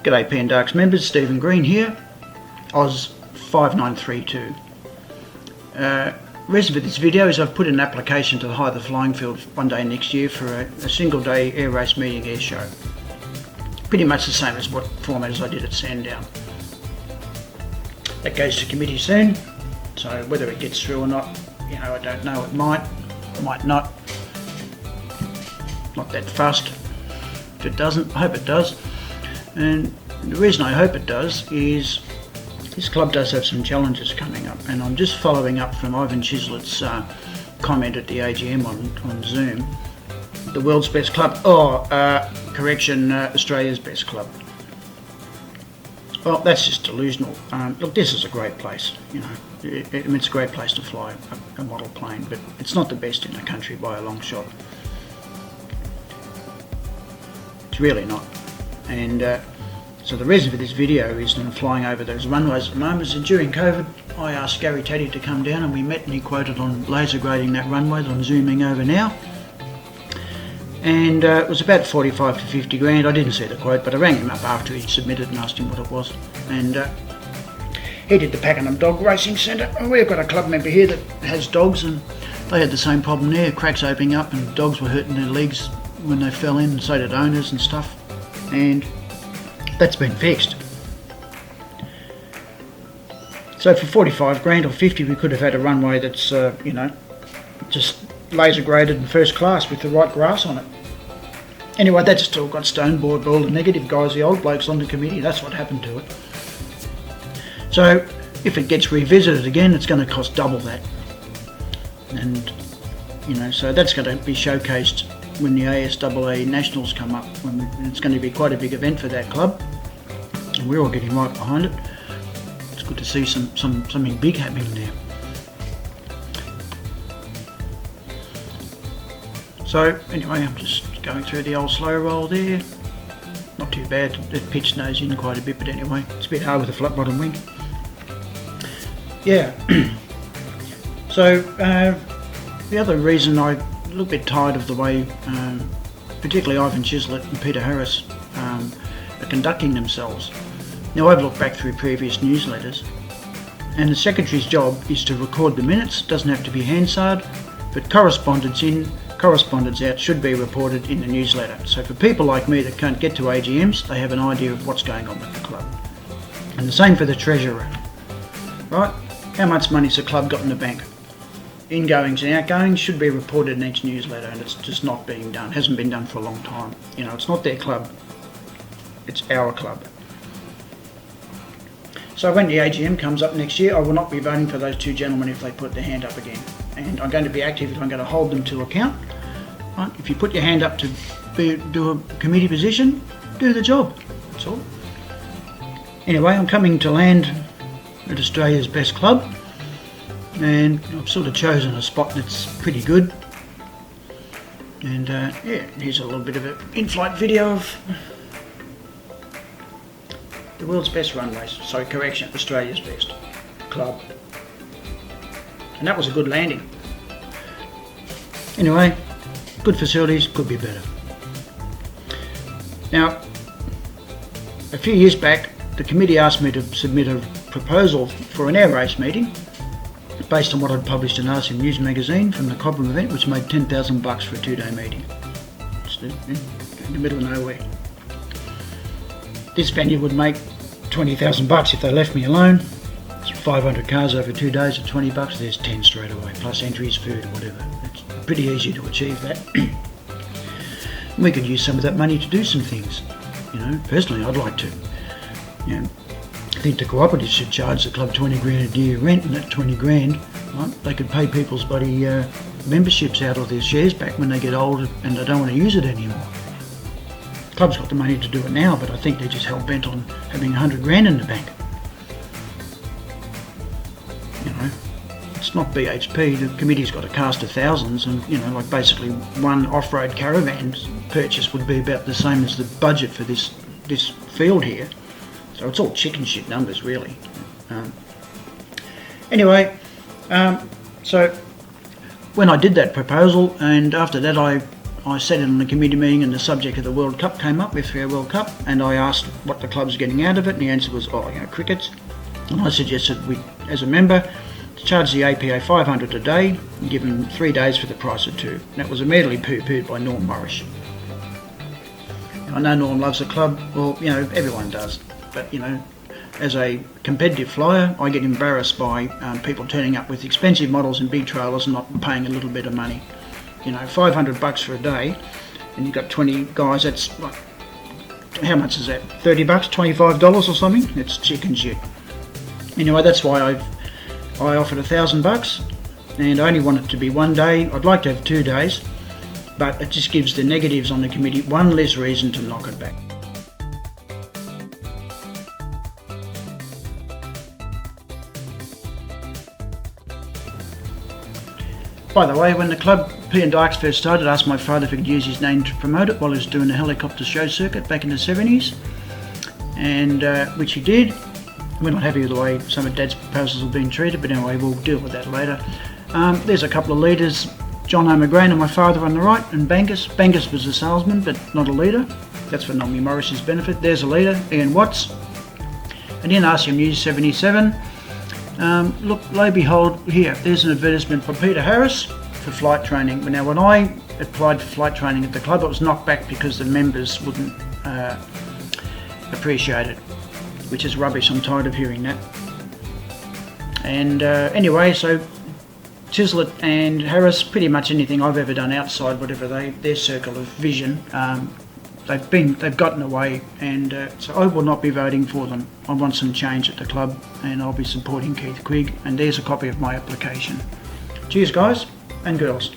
G'day Pan Darks members, Stephen Green here, Oz 5932. Reason for this video is I've put in an application to hire the flying field one day next year for a single day air race meeting air show. Pretty much the same as what format as I did at Sandown. That goes to committee soon, so whether it gets through or not, I don't know. It might not. Not that fussed. If it doesn't, I hope it does. And the reason I hope it does is this club does have some challenges coming up, and I'm just following up from Ivan Chislett's comment at the AGM on Zoom. The world's best club, Australia's best club. Well, that's just delusional. Look, this is a great place, it's a great place to fly a model plane, but it's not the best in the country by a long shot. It's really not. And so the reason for this video is that I'm flying over those runways at the moment. And during COVID, I asked Gary Teddy to come down and we met, and he quoted on laser grading that runway that I'm zooming over now. And it was about 45 to 50 grand. I didn't see the quote, but I rang him up after he'd submitted and asked him what it was. And he did the Pakenham Dog Racing Centre. We've got a club member here that has dogs, and they had the same problem there. Cracks opening up and dogs were hurting their legs when they fell in, and so did owners and stuff. And that's been fixed. So for 45 grand or 50, we could have had a runway that's, just laser graded and first class with the right grass on it. Anyway, that's still got stoneboard by all the negative guys, the old blokes on the committee. That's what happened to it. So if it gets revisited again, it's going to cost double that. And, so that's going to be showcased when the ASAA Nationals come up. It's going to be quite a big event for that club, and we're all getting right behind it. It's good to see something big happening there. So anyway, I'm just going through the old slow roll there. Not too bad. The pitch nose in quite a bit, but anyway, it's a bit hard with a flat bottom wing. Yeah. So the other reason I'm a little bit tired of the way, particularly Ivan Chislett and Peter Harris are conducting themselves. Now, I've looked back through previous newsletters, and the secretary's job is to record the minutes. It doesn't have to be Hansard, but correspondence in, correspondence out should be reported in the newsletter. So for people like me that can't get to AGMs, they have an idea of what's going on with the club. And the same for the treasurer, right? How much money's the club got in the bank? Ingoings and outgoings should be reported in each newsletter, and it's just not being done. It hasn't been done for a long time. It's not their club, it's our club. So when the AGM comes up next year, I will not be voting for those two gentlemen if they put their hand up again. And I'm going to be active if I'm going to hold them to account. Right? If you put your hand up to do a committee position, do the job. That's all. Anyway, I'm coming to land at Australia's best club, and I've sort of chosen a spot that's pretty good. And here's a little bit of an in-flight video of the world's best runways. Sorry, correction, Australia's best club. And that was a good landing. Anyway, good facilities, could be better. Now, a few years back, the committee asked me to submit a proposal for an air race meeting based on what I'd published in RCM News magazine from the Cobram event, which made $10,000 for a 2-day meeting. It's in the middle of nowhere. This venue would make $20,000 if they left me alone. It's 500 cars over 2 days at $20. There's 10 straight away, plus entries, food, whatever. It's pretty easy to achieve that. We could use some of that money to do some things. Personally, I'd like to. I think the cooperatives should charge the club 20 grand a year rent, and that 20 grand, right, they could pay people's bloody memberships out of their shares back when they get old and they don't want to use it anymore. The club's got the money to do it now, but I think they're just hell-bent on having 100 grand in the bank. It's not BHP. The committee's got a cast of thousands, and like basically one off-road caravan purchase would be about the same as the budget for this field here. So it's all chicken shit numbers, really. Anyway, so when I did that proposal, and after that I I said it in a committee meeting and the subject of the World Cup came up, with our World Cup, and I asked what the club's getting out of it, and the answer was, cricket. And I suggested we, as a member, charge the APA $500 a day and give them 3 days for the price of 2. And that was immediately poo-pooed by Norm Morris. I know Norm loves the club, well, everyone does, but as a competitive flyer, I get embarrassed by people turning up with expensive models and big trailers and not paying a little bit of money. $500 for a day, and you've got 20 guys, that's like, how much is that? $30, $25 or something? It's chicken shit. Anyway, that's why I offered $1,000, and I only want it to be 1 day. I'd like to have 2 days, but it just gives the negatives on the committee one less reason to knock it back. By the way, when the club P and Dykes first started, I asked my father if he could use his name to promote it while he was doing the helicopter show circuit back in the 70s, and which he did. We're not happy with the way some of Dad's proposals have been treated, but anyway, we'll deal with that later. There's a couple of leaders, John O'Magrain and my father on the right, and Bangus. Bangus was a salesman, but not a leader. That's for Nomi Morris's benefit. There's a leader, Ian Watts. And in RCMU 77, look, lo and behold, here, there's an advertisement for Peter Harris for flight training. Now, when I applied for flight training at the club, it was knocked back because the members wouldn't appreciate it, which is rubbish. I'm tired of hearing that. And anyway, so Chislett and Harris, pretty much anything I've ever done outside whatever their circle of vision, they've gotten away, and so I will not be voting for them. I want some change at the club, and I'll be supporting Keith Quigg, and there's a copy of my application. Cheers guys and girls.